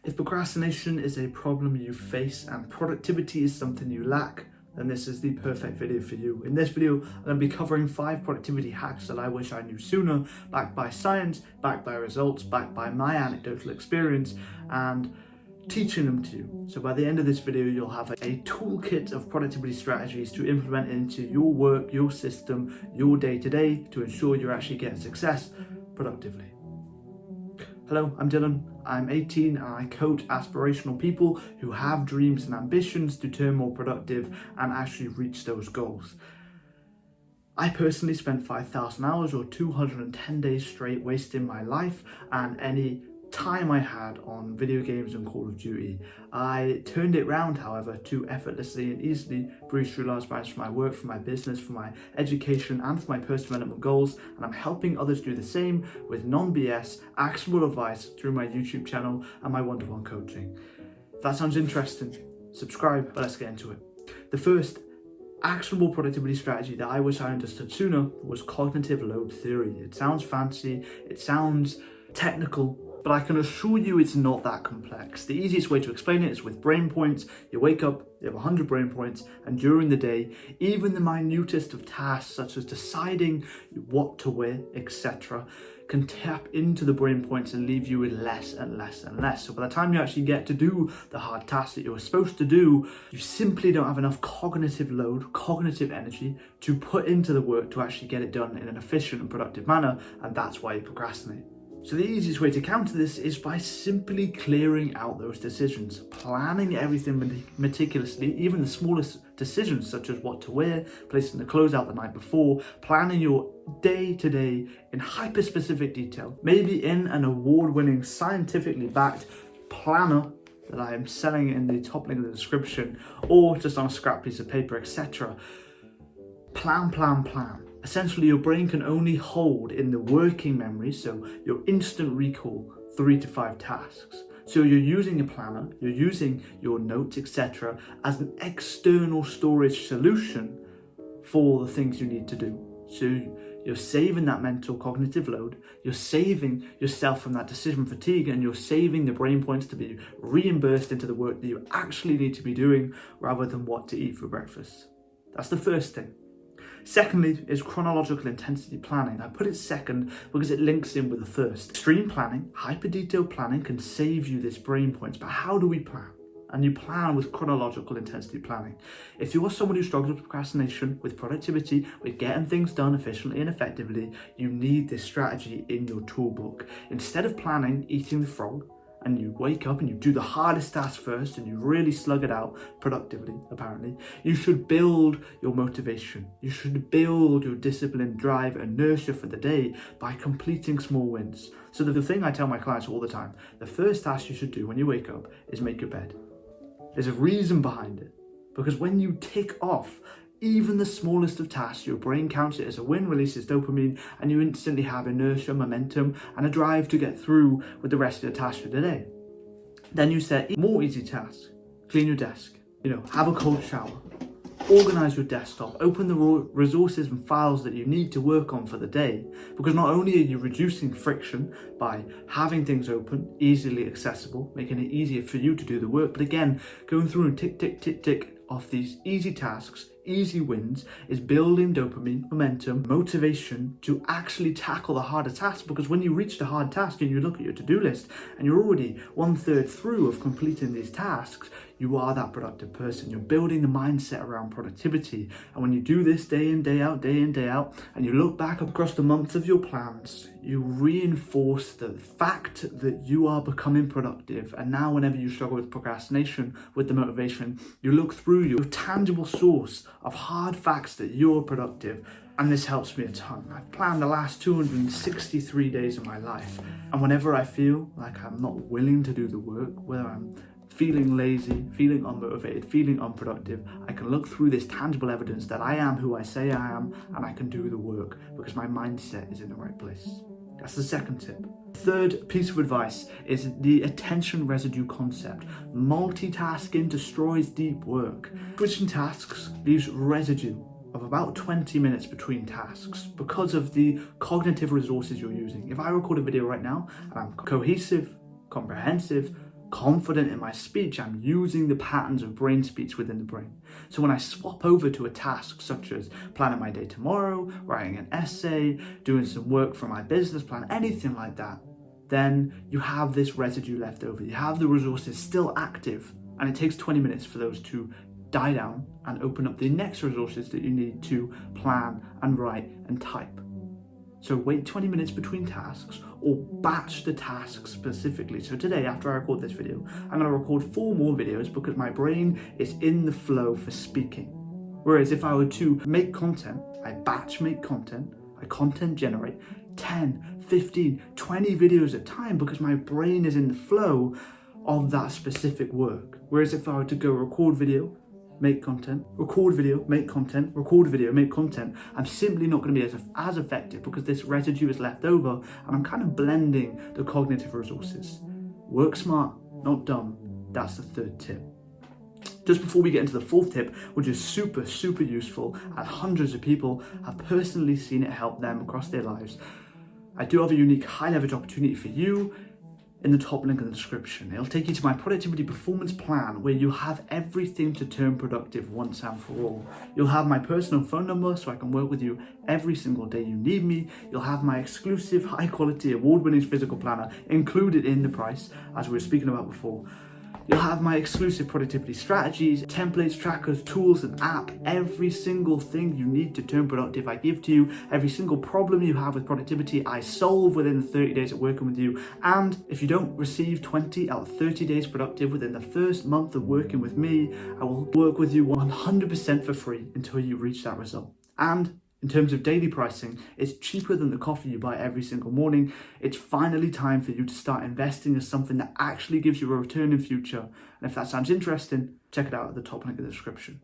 If procrastination is a problem you face and productivity is something you lack, then this is the perfect video for you. In this video, I'm going to be covering 5 productivity hacks that I wish I knew sooner, backed by science, backed by results, backed by my anecdotal experience, and teaching them to you. So by the end of this video, you'll have a toolkit of productivity strategies to implement into your work, your system, your day-to-day to ensure you're actually getting success productively. Hello, I'm Dylan. I'm 18 and I coach aspirational people who have dreams and ambitions to turn more productive and actually reach those goals. I personally spent 5,000 hours or 210 days straight wasting my life and any time I had on video games and Call of Duty. I turned it round, however, to effortlessly and easily breeze through large amounts for my work, for my business, for my education and for my personal development goals, and I'm helping others do the same with non-BS, actionable advice through my YouTube channel and my one-to-one coaching. If that sounds interesting, subscribe, but let's get into it. The first actionable productivity strategy that I wish I understood sooner was cognitive load theory. It sounds fancy, it sounds technical, but I can assure you it's not that complex. The easiest way to explain it is with brain points. You wake up, you have 100 brain points, and during the day, even the minutest of tasks such as deciding what to wear, etc., can tap into the brain points and leave you with less and less and less. So by the time you actually get to do the hard tasks that you were supposed to do, you simply don't have enough cognitive load, cognitive energy to put into the work to actually get it done in an efficient and productive manner, and that's why you procrastinate. So the easiest way to counter this is by simply clearing out those decisions, planning everything meticulously, even the smallest decisions such as what to wear, placing the clothes out the night before, planning your day-to-day in hyper-specific detail, maybe in an award-winning, scientifically backed planner that I am selling in the top link of the description, or just on a scrap piece of paper, etc. Plan. Essentially, your brain can only hold in the working memory, so your instant recall, 3 to 5 tasks. So you're using a planner, you're using your notes, etc. as an external storage solution for the things you need to do. So you're saving that mental cognitive load, you're saving yourself from that decision fatigue, and you're saving the brain points to be reimbursed into the work that you actually need to be doing rather than what to eat for breakfast. That's the first thing. Secondly is chronological intensity planning. I put it second because it links in with the first. Extreme planning, hyper-detailed planning can save you this brain points, but how do we plan? And you plan with chronological intensity planning. If you are someone who struggles with procrastination, with productivity, with getting things done efficiently and effectively, you need this strategy in your toolbook. Instead of planning eating the frog, and you wake up and you do the hardest task first and you really slug it out productively, apparently, you should build your motivation. You should build your discipline, drive, inertia for the day by completing small wins. So the thing I tell my clients all the time, the first task you should do when you wake up is make your bed. There's a reason behind it, because when you tick off even the smallest of tasks, your brain counts it as a win, releases dopamine, and you instantly have inertia, momentum, and a drive to get through with the rest of the tasks for the day. Then you set more easy tasks. Clean your desk, have a cold shower, organize your desktop, open the resources and files that you need to work on for the day, because not only are you reducing friction by having things open, easily accessible, making it easier for you to do the work, but again, going through and tick off these easy tasks, easy wins, is building dopamine, momentum, motivation to actually tackle the harder tasks. Because when you reach the hard task and you look at your to-do list and you're already 1/3 through of completing these tasks, you are that productive person. You're building the mindset around productivity. And when you do this day in, day out, and you look back across the months of your plans, you reinforce the fact that you are becoming productive. And now whenever you struggle with procrastination, with the motivation, you look through your tangible source of hard facts that you're productive. And this helps me a ton. I've planned the last 263 days of my life. And whenever I feel like I'm not willing to do the work, whether I'm feeling lazy, feeling unmotivated, feeling unproductive, I can look through this tangible evidence that I am who I say I am, and I can do the work because my mindset is in the right place. That's the second tip. Third piece of advice is the attention residue concept. Multitasking destroys deep work. Switching tasks leaves residue of about 20 minutes between tasks because of the cognitive resources you're using. If I record a video right now and I'm cohesive, comprehensive, confident in my speech, I'm using the patterns of brain speech within the brain. So when I swap over to a task such as planning my day tomorrow, writing an essay, doing some work for my business plan, anything like that, then you have this residue left over. You have the resources still active, and it takes 20 minutes for those to die down and open up the next resources that you need to plan and write and type. So wait 20 minutes between tasks, or batch the tasks specifically. So today, after I record this video, I'm going to record 4 more videos because my brain is in the flow for speaking. Whereas if I were to make content, I batch make content, I content generate 10, 15, 20 videos at a time because my brain is in the flow of that specific work. Whereas if I were to go record video, make content, record video, make content, record video, make content, I'm simply not going to be as effective because this residue is left over and I'm kind of blending the cognitive resources. Work smart, not dumb. That's the 3rd tip. Just before we get into the 4th tip, which is super, super useful and hundreds of people have personally seen it help them across their lives, I do have a unique high leverage opportunity for you in the top link in the description. It'll take you to my productivity performance plan where you have everything to turn productive once and for all. You'll have my personal phone number so I can work with you every single day you need me. You'll have my exclusive high quality award-winning physical planner included in the price, as we were speaking about before. You'll have my exclusive productivity strategies, templates, trackers, tools, and app. Every single thing you need to turn productive I give to you. Every single problem you have with productivity I solve within the 30 days of working with you. And if you don't receive 20 out of 30 days productive within the first month of working with me, I will work with you 100% for free until you reach that result. And in terms of daily pricing, it's cheaper than the coffee you buy every single morning. It's finally time for you to start investing in something that actually gives you a return in future. And if that sounds interesting, check it out at the top link in the description.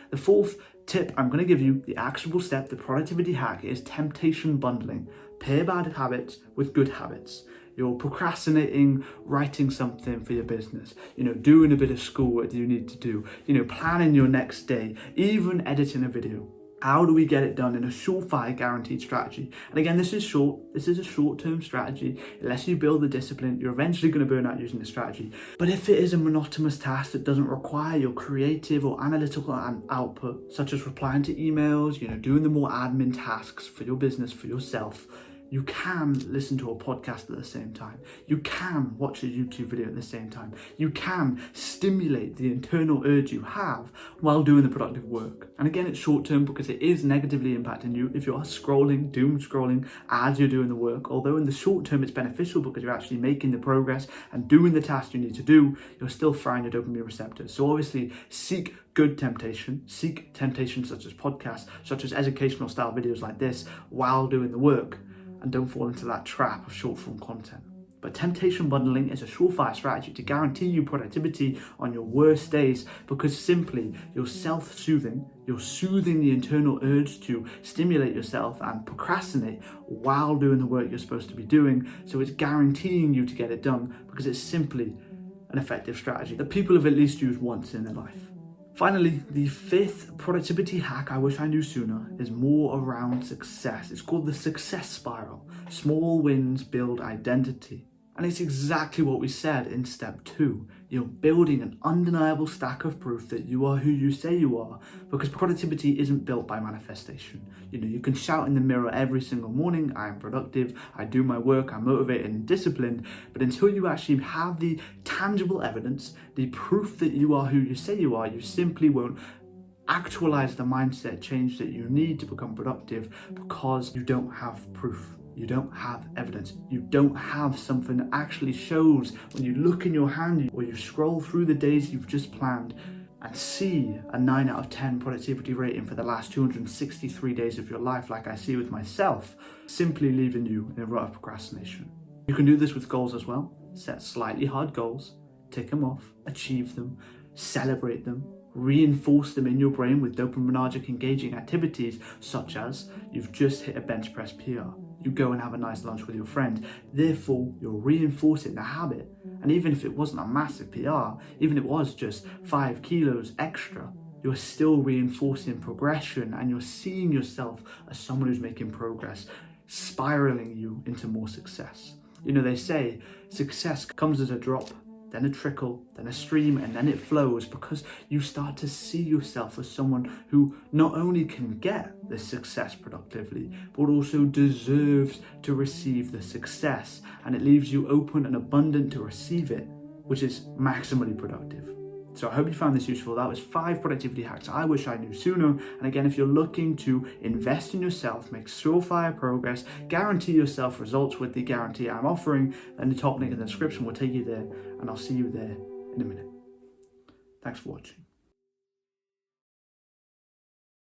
The 4th tip I'm going to give you, the actionable step, the productivity hack, is temptation bundling. Pair bad habits with good habits. You're procrastinating writing something for your business, doing a bit of schoolwork that you need to do, planning your next day, even editing a video. How do we get it done in a surefire, guaranteed strategy? And again, this is a short-term strategy. Unless you build the discipline, you're eventually going to burn out using the strategy. But if it is a monotonous task that doesn't require your creative or analytical output, such as replying to emails, doing the more admin tasks for your business, for yourself, you can listen to a podcast at the same time. You can watch a YouTube video at the same time. You can stimulate the internal urge you have while doing the productive work. And again, it's short term because it is negatively impacting you if you are scrolling, doom scrolling as you're doing the work. Although in the short term, it's beneficial because you're actually making the progress and doing the task you need to do, you're still firing your dopamine receptors. So obviously seek good temptation, seek temptation such as podcasts, such as educational style videos like this while doing the work. And don't fall into that trap of short form content. But temptation bundling is a surefire strategy to guarantee you productivity on your worst days because simply you're self-soothing, you're soothing the internal urge to stimulate yourself and procrastinate while doing the work you're supposed to be doing. So it's guaranteeing you to get it done because it's simply an effective strategy that people have at least used once in their life. Finally, the 5th productivity hack I wish I knew sooner is more around success. It's called the success spiral. Small wins build identity. And it's exactly what we said in step 2. You're building an undeniable stack of proof that you are who you say you are, because productivity isn't built by manifestation. You can shout in the mirror every single morning, I am productive, I do my work, I'm motivated and disciplined, but until you actually have the tangible evidence, the proof that you are who you say you are, you simply won't actualize the mindset change that you need to become productive because you don't have proof. You don't have evidence. You don't have something that actually shows when you look in your hand or you scroll through the days you've just planned and see a 9 out of 10 productivity rating for the last 263 days of your life, like I see with myself, simply leaving you in a rut of procrastination. You can do this with goals as well. Set slightly hard goals, tick them off, achieve them, celebrate them, reinforce them in your brain with dopaminergic engaging activities such as you've just hit a bench press PR. You go and have a nice lunch with your friend. Therefore, you're reinforcing the habit. And even if it wasn't a massive PR, even if it was just 5 kilos extra, you're still reinforcing progression and you're seeing yourself as someone who's making progress, spiraling you into more success. They say success comes as a drop, then a trickle, then a stream, and then it flows, because you start to see yourself as someone who not only can get the success productively, but also deserves to receive the success, and it leaves you open and abundant to receive it, which is maximally productive. So I hope you found this useful. That was 5 productivity hacks I wish I knew sooner. And again, if you're looking to invest in yourself, make surefire progress, guarantee yourself results with the guarantee I'm offering, then the top link in the description will take you there, and I'll see you there in a minute. Thanks for watching.